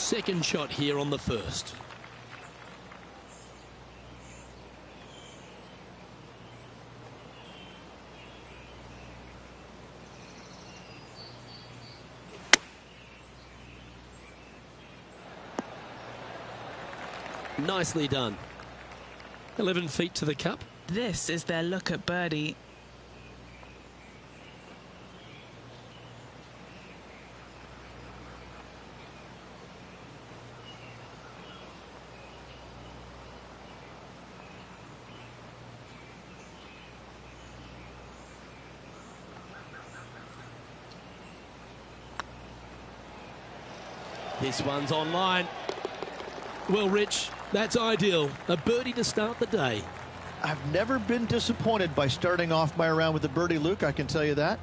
second shot here on the first. Nicely done. 11 feet to the cup. This is their look at birdie. This one's online. Well, Rich, that's ideal. A birdie to start the day. I've never been disappointed by starting off my round with a birdie, Luke, I can tell you that.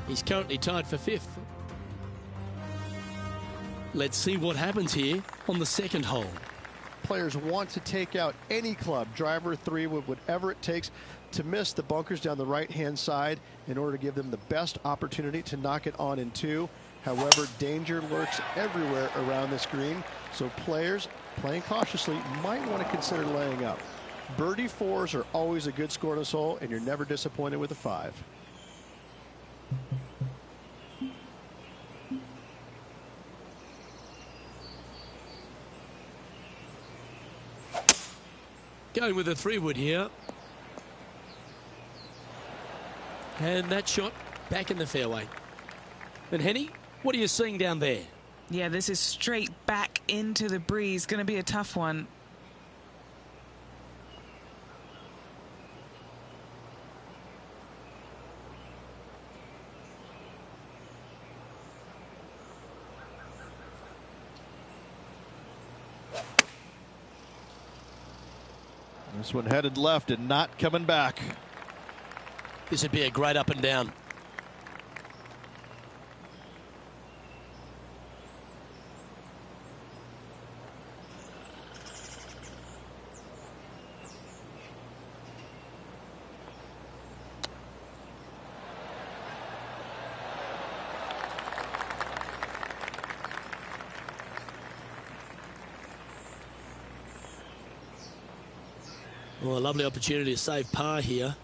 He's currently tied for 5th. Let's see what happens here on the second hole. Players want to take out any club, driver, 3-wood, whatever it takes to miss the bunkers down the right-hand side in order to give them the best opportunity to knock it on in 2. However, danger lurks everywhere around this green, so players playing cautiously might want to consider laying up. Birdie 4s are always a good score in this hole, and you're never disappointed with a 5. Going with a 3-wood here. And that shot back in the fairway. And Henny, what are you seeing down there? Yeah, this is straight back into the breeze. Going to be a tough one. This one headed left and not coming back. This would be a great up and down. Well, a lovely opportunity to save par here.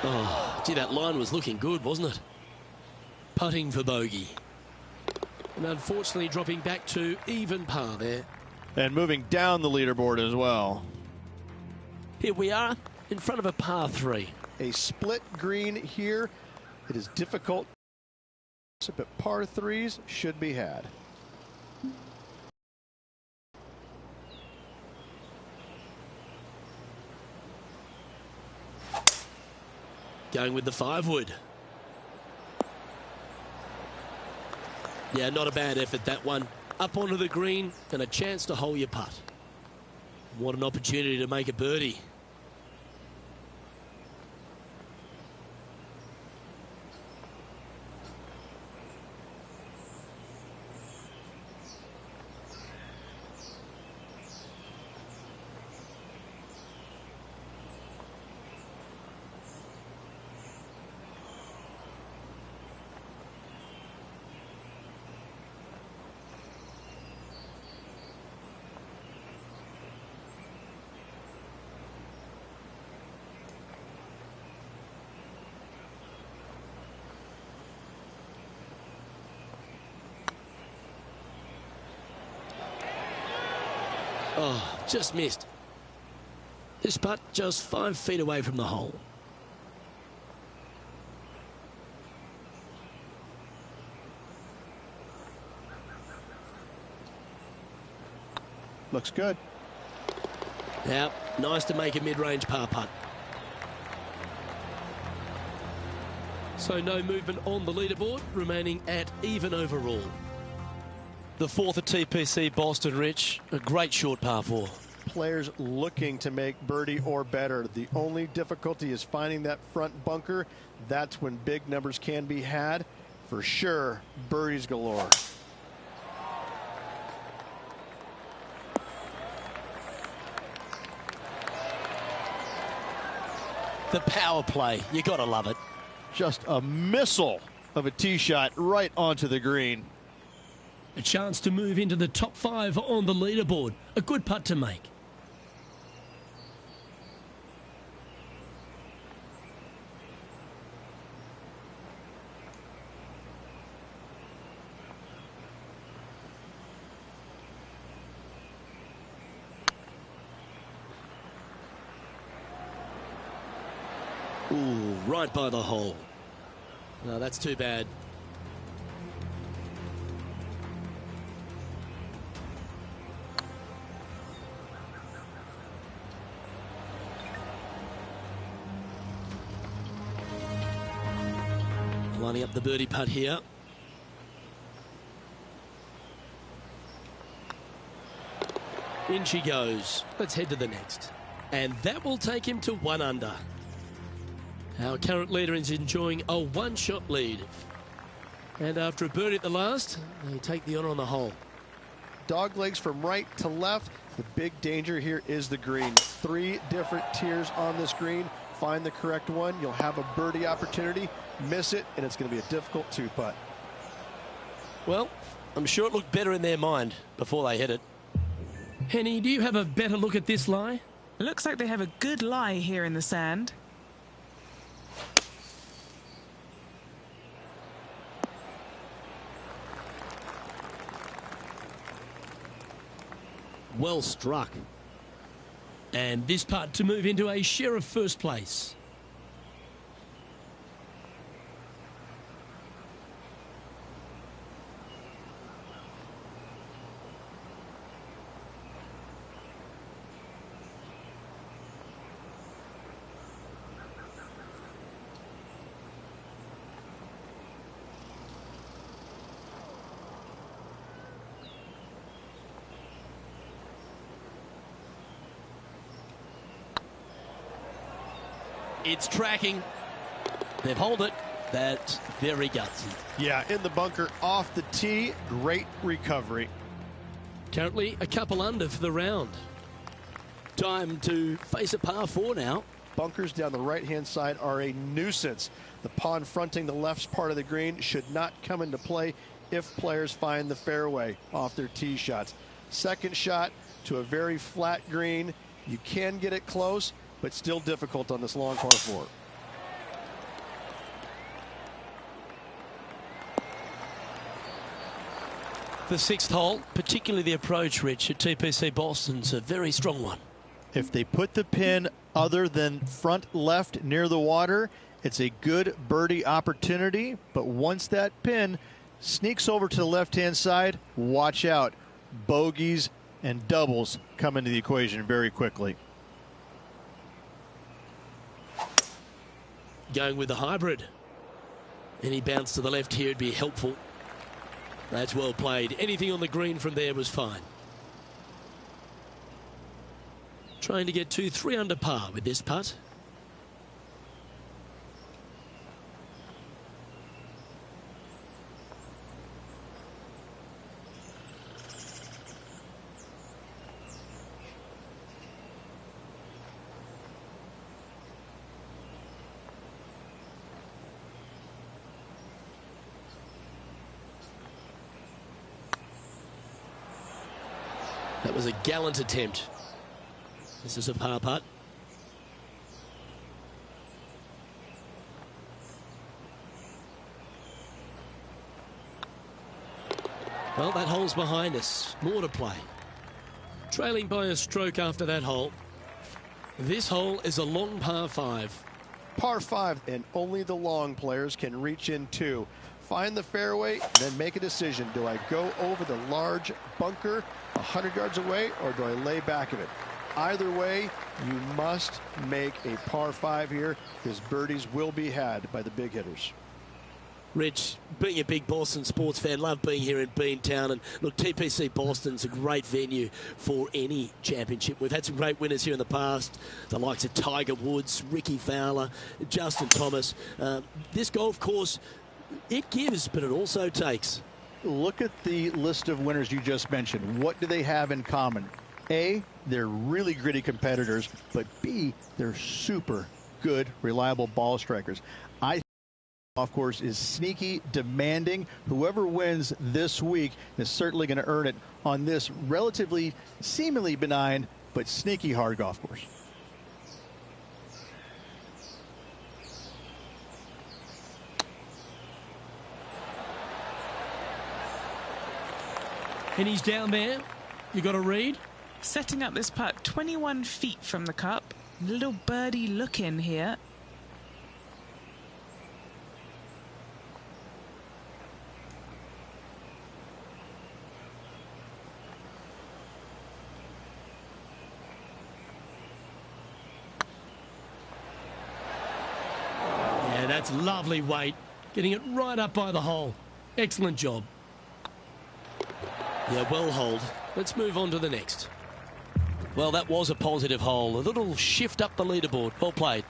Oh, gee, that line was looking good, wasn't it? Putting for bogey. And unfortunately dropping back to even par there. And moving down the leaderboard as well. Here we are in front of a par 3. A split green here. It is difficult, but par 3s should be had. Going with the 5-wood. Yeah, not a bad effort, that one. Up onto the green and a chance to hole your putt. What an opportunity to make a birdie. Oh, just missed. This putt just 5 feet away from the hole. Looks good. Now, nice to make a mid-range par putt. So no movement on the leaderboard, remaining at even overall. The 4th at TPC Boston, Rich. A great short par 4. players looking to make birdie or better. The only difficulty is finding that front bunker. That's when big numbers can be had. For sure, birdies galore. The power play, you got to love it. Just a missile of a tee shot right onto the green. A chance to move into the top 5 on the leaderboard. A good putt to make. Ooh, right by the hole. No, that's too bad. Lining up the birdie putt here. In she goes. Let's head to the next. And that will take him to 1 under. Our current leader is enjoying a 1-shot lead. And after a birdie at the last, they take the honour on the hole. Dog legs from right to left. The big danger here is the green. 3 different tiers on this green. Find the correct one. You'll have a birdie opportunity. Miss it, and it's going to be a difficult 2-putt. Well, I'm sure it looked better in their mind before they hit it. Henny, do you have a better look at this lie? It looks like they have a good lie here in the sand. Well struck. And this putt to move into a share of first place. It's tracking. They've held it. That's very gutsy. Yeah, in the bunker off the tee. Great recovery. Currently a couple under for the round. Time to face a par 4 now. Bunkers down the right-hand side are a nuisance. The pond fronting the left part of the green should not come into play if players find the fairway off their tee shots. Second shot to a very flat green. You can get it close, but still difficult on this long par 4. The 6th hole, particularly the approach, Rich, at TPC Boston's a very strong one. If they put the pin other than front left near the water, it's a good birdie opportunity. But once that pin sneaks over to the left-hand side, watch out. Bogeys and doubles come into the equation very quickly. Going with the hybrid. Any bounce to the left here would be helpful. That's well played. Anything on the green from there was fine. Trying to get to 3 under par with this putt. That was a gallant attempt. This is a par putt. Well, that hole's behind us. More to play. Trailing by a stroke after that hole. This hole is a long par 5. Par 5, and only the long players can reach in 2. Find the fairway, then make a decision. Do I go over the large bunker 100 yards away, or do I lay back of it? Either way, you must make a par 5 here, because birdies will be had by the big hitters. Rich, being a big Boston sports fan, love being here in Beantown. And look, TPC Boston's a great venue for any championship. We've had some great winners here in the past, the likes of Tiger Woods, Ricky Fowler, Justin Thomas. This golf course, it gives, but it also takes. Look at the list of winners you just mentioned. What do they have in common? A, they're really gritty competitors, but B, they're super good, reliable ball strikers. I think the golf course is sneaky, demanding. Whoever wins this week is certainly going to earn it on this relatively, seemingly benign, but sneaky hard golf course. And he's down there. You got a read? Setting up this putt 21 feet from the cup. Little birdie look in here. Yeah, that's lovely weight. Getting it right up by the hole. Excellent job. Yeah, well holed. Let's move on to the next. Well, that was a positive hole. A little shift up the leaderboard. Well played.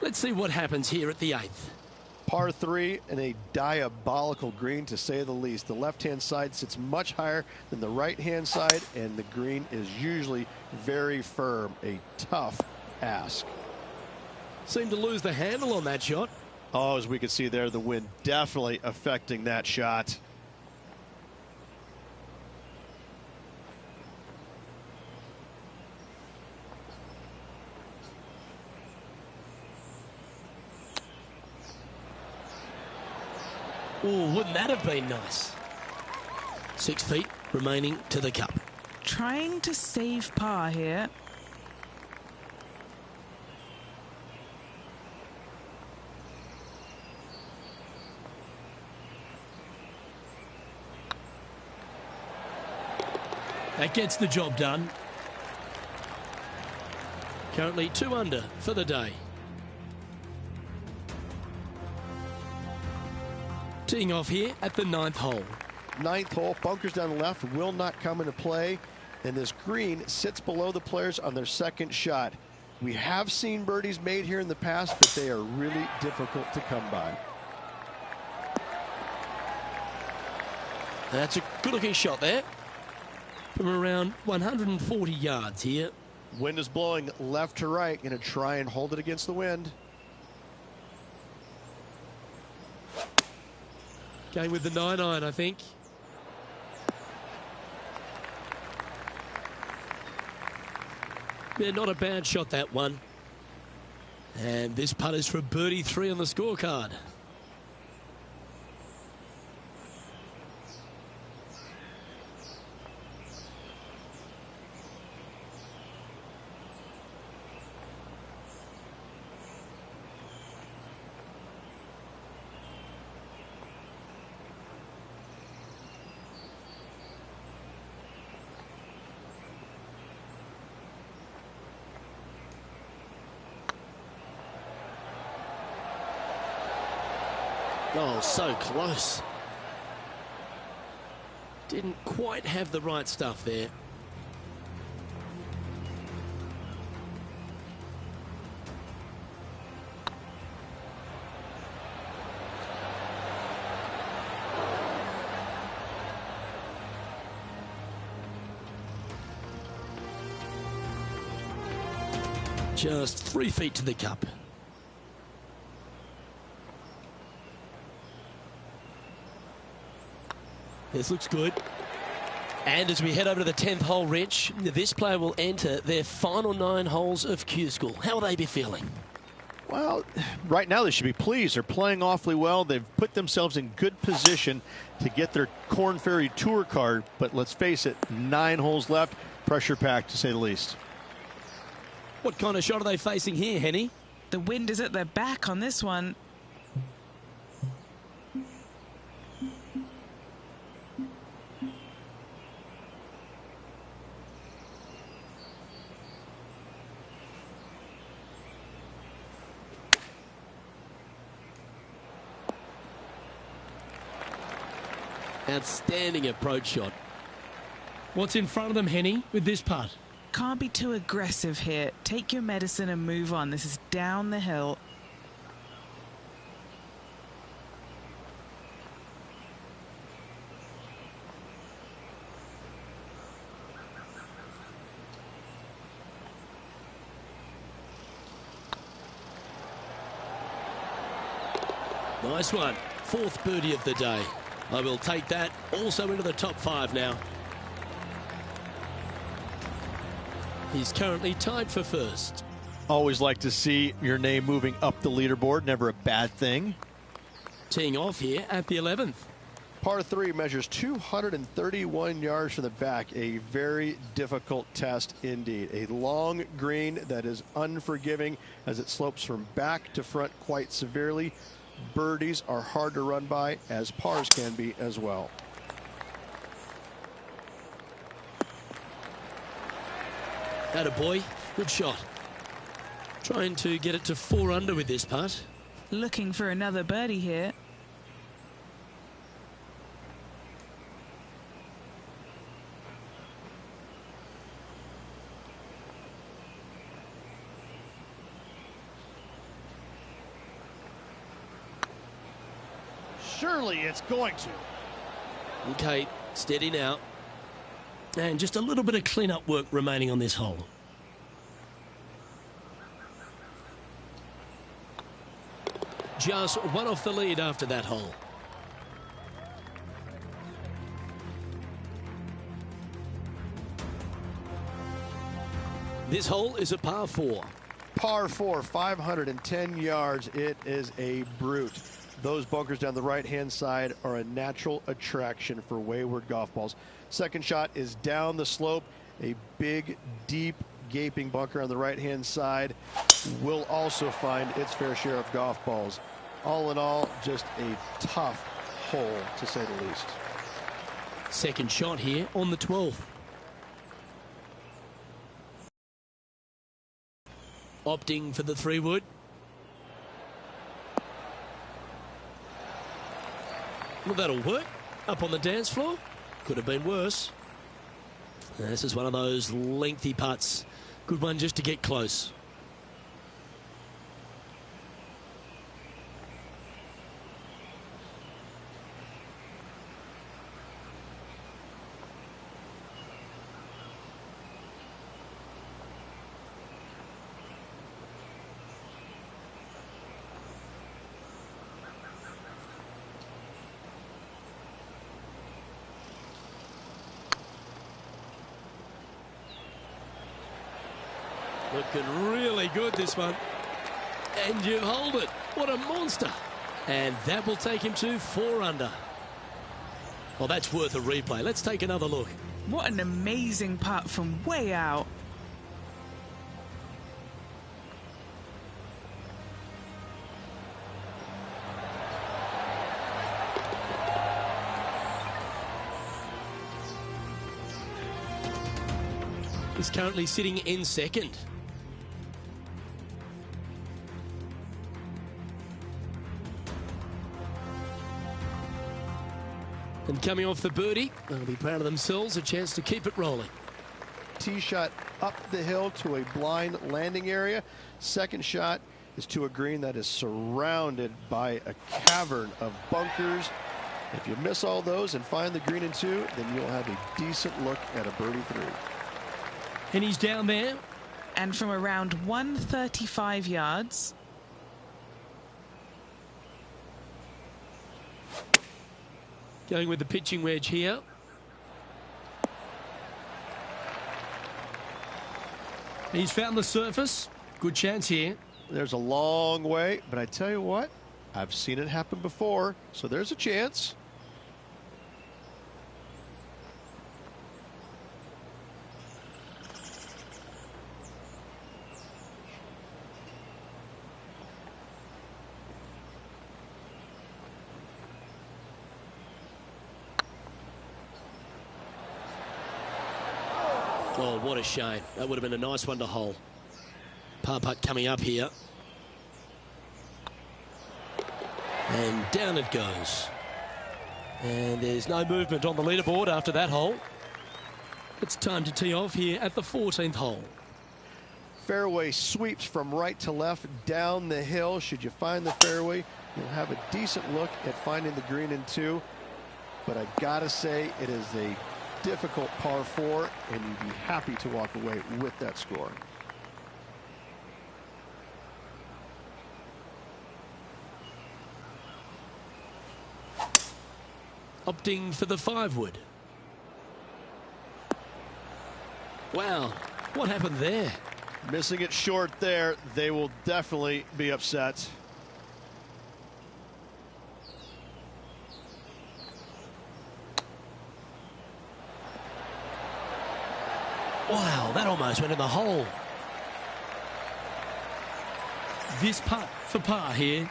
Let's see what happens here at the 8th. Par 3 and a diabolical green, to say the least. The left-hand side sits much higher than the right-hand side, and the green is usually very firm. A tough ask. Seemed to lose the handle on that shot. Oh, as we can see there, the wind definitely affecting that shot. Oh, wouldn't that have been nice? 6 feet remaining to the cup. Trying to save par here. That gets the job done. Currently 2 under for the day. Teeing off here at the 9th hole. 9th hole, bunkers down the left will not come into play, and this green sits below the players on their second shot. We have seen birdies made here in the past, but they are really difficult to come by. That's a good-looking shot there. From around 140 yards here. Wind is blowing left to right. Going to try and hold it against the wind. Going with the 9-iron, I think. Yeah, not a bad shot, that one. And this putt is for birdie 3 on the scorecard. Oh, so close. Didn't quite have the right stuff there. Just 3 feet to the cup. This looks good. And as we head over to the 10th hole, Rich, this player will enter their final 9 holes of Q School. How will they be feeling? Well, right now they should be pleased. They're playing awfully well. They've put themselves in good position to get their Korn Ferry Tour card. But let's face it, 9 holes left. Pressure packed, to say the least. What kind of shot are they facing here, Henny? The wind is at their back on this one. Outstanding approach shot. What's in front of them, Henny, with this putt? Can't be too aggressive here. Take your medicine and move on. This is down the hill. Nice one. Fourth birdie of the day. I will take that. Also into the top 5 now. He's currently tied for first. Always like to see your name moving up the leaderboard. Never a bad thing. Teeing off here at the 11th. Par 3 measures 231 yards from the back. A very difficult test indeed. A long green that is unforgiving as it slopes from back to front quite severely. Birdies are hard to run by, as pars can be as well. Attaboy, good shot. Trying to get it to 4 under with this putt. Looking for another birdie here. Surely it's going to. Okay, steady now. And just a little bit of clean-up work remaining on this hole. Just one off the lead after that hole. This hole is a par 4. Par 4, 510 yards. It is a brute. Those bunkers down the right-hand side are a natural attraction for wayward golf balls. Second shot is down the slope. A big, deep, gaping bunker on the right-hand side will also find its fair share of golf balls. All in all, just a tough hole, to say the least. Second shot here on the 12th. Opting for the 3-wood. Well, that'll work. Up on the dance floor. Could have been worse. This is one of those lengthy putts. Good one just to get close. Looking really good, this one. And you hold it. What a monster. And that will take him to 4 under. Well, that's worth a replay. Let's take another look. What an amazing putt from way out. He's currently sitting in second. And coming off the birdie, they'll be proud of themselves, a chance to keep it rolling. Tee shot up the hill to a blind landing area. Second shot is to a green that is surrounded by a cavern of bunkers. If you miss all those and find the green in 2, then you'll have a decent look at a birdie 3. And he's down there. And from around 135 yards. Going with the pitching wedge here. He's found the surface. Good chance here. There's a long way, but I tell you what, I've seen it happen before, so there's a chance. Oh, what a shame. That would have been a nice one to hole. Par putt coming up here. And down it goes. And there's no movement on the leaderboard after that hole. It's time to tee off here at the 14th hole. Fairway sweeps from right to left down the hill. Should you find the fairway, you'll have a decent look at finding the green in 2. But I gotta say, it is a difficult par 4, and you'd be happy to walk away with that score. Opting for the 5-wood. Wow, what happened there? Missing it short there. They will definitely be upset. Wow, that almost went in the hole. This putt for par here.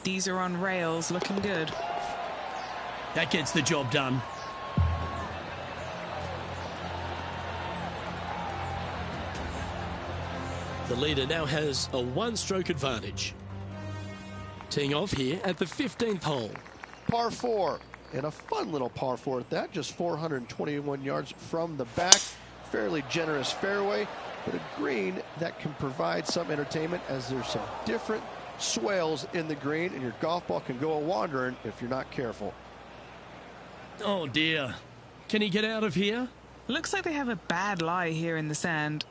These are on rails, looking good. That gets the job done. The leader now has a 1-stroke advantage. Teeing off here at the 15th hole. Par 4, and a fun little par 4 at that, just 421 yards from the back. Fairly generous fairway, but a green that can provide some entertainment as there's some different swales in the green, and your golf ball can go a-wandering if you're not careful. Oh dear. Can he get out of here? Looks like they have a bad lie here in the sand.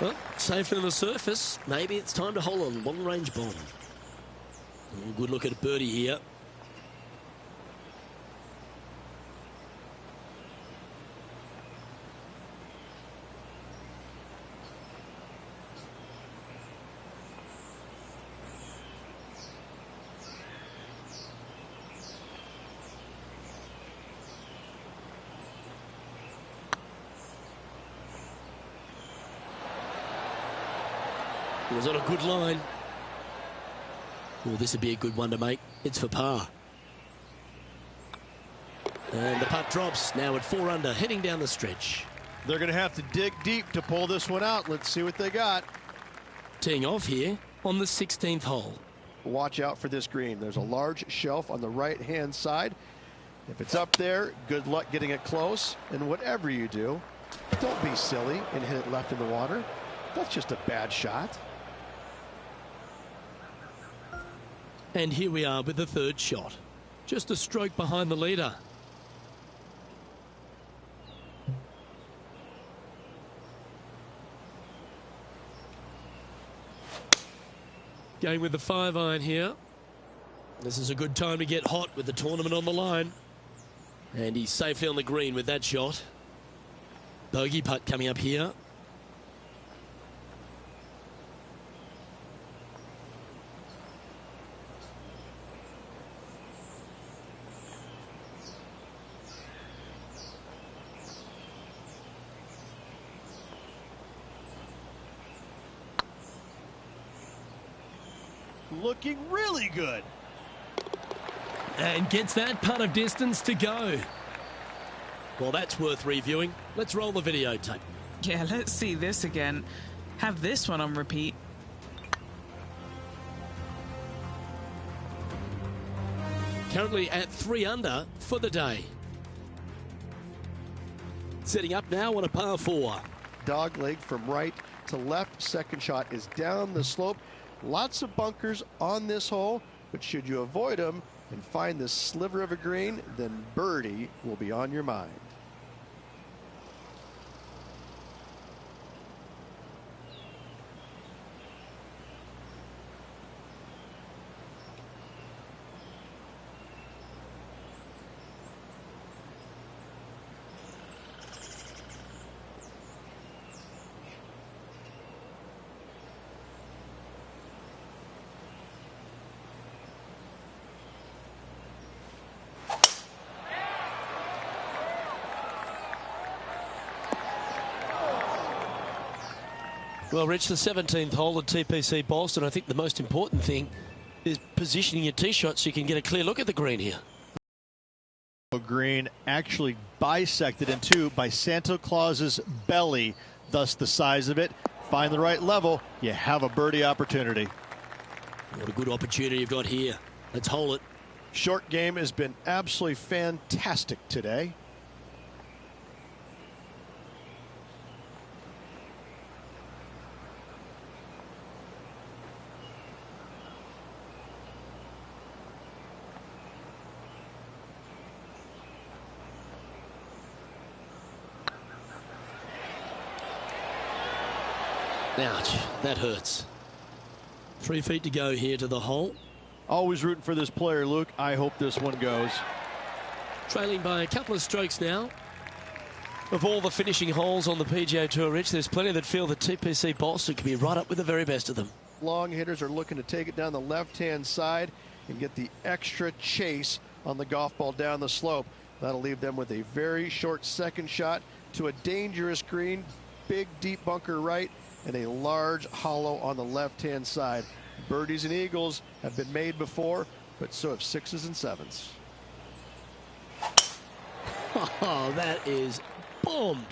Well, safer than the surface. Maybe it's time to hole a long-range bomb. Good look at a birdie here. It was on a good line. Well, this would be a good one to make. It's for par. And the putt drops now at 4 under, heading down the stretch. They're going to have to dig deep to pull this one out. Let's see what they got. Teeing off here on the 16th hole. Watch out for this green. There's a large shelf on the right-hand side. If it's up there, good luck getting it close. And whatever you do, don't be silly and hit it left in the water. That's just a bad shot. And here we are with the 3rd shot. Just a stroke behind the leader. Going with the 5-iron here. This is a good time to get hot with the tournament on the line. And he's safely on the green with that shot. Bogey putt coming up here. Looking really good. And gets that putt of distance to go. Well, that's worth reviewing. Let's roll the videotape. Yeah, let's see this again. Have this one on repeat. Currently at 3 under for the day. Setting up now on a par 4. Dog leg from right to left. Second shot is down the slope. Lots of bunkers on this hole, but should you avoid them and find this sliver of a green, then birdie will be on your mind. Well, Rich, the 17th hole at TPC Boston, I think the most important thing is positioning your tee shot so you can get a clear look at the green here. Green actually bisected in two by Santa Claus's belly, thus the size of it. Find the right level, you have a birdie opportunity. What a good opportunity you've got here. Let's hole it. Short game has been absolutely fantastic today. Ouch, that hurts. 3 feet to go here to the hole. Always rooting for this player, Luke. I hope this one goes. Trailing by a couple of strokes now. Of all the finishing holes on the PGA Tour, Rich, there's plenty that feel that TPC Boston could be right up with the very best of them. Long hitters are looking to take it down the left-hand side and get the extra chase on the golf ball down the slope. That'll leave them with a very short second shot to a dangerous green, big deep bunker right, and a large hollow on the left-hand side. Birdies and eagles have been made before, but so have sixes and sevens. Oh, that is bombed.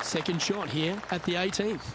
Second shot here at the 18th.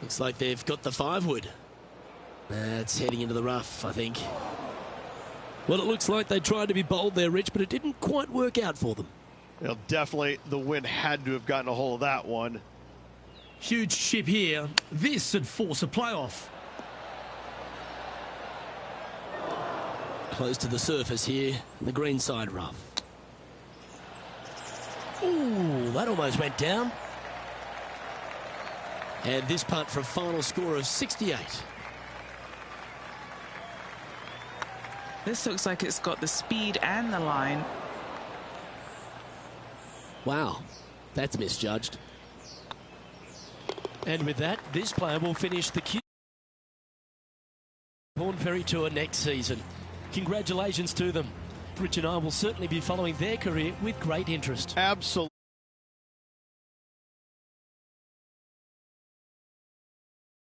Looks like they've got the 5-wood. That's heading into the rough, I think. Well, it looks like they tried to be bold there, Rich, but it didn't quite work out for them. Well, definitely the wind had to have gotten a hold of that one. Huge chip here. This would force a playoff. Close to the surface here, the green side rough. Ooh, that almost went down. And this putt for a final score of 68. This looks like it's got the speed and the line. Wow, that's misjudged. And with that, this player will finish the Corn Ferry Tour next season. Congratulations to them. Rich and I will certainly be following their career with great interest. Absolutely.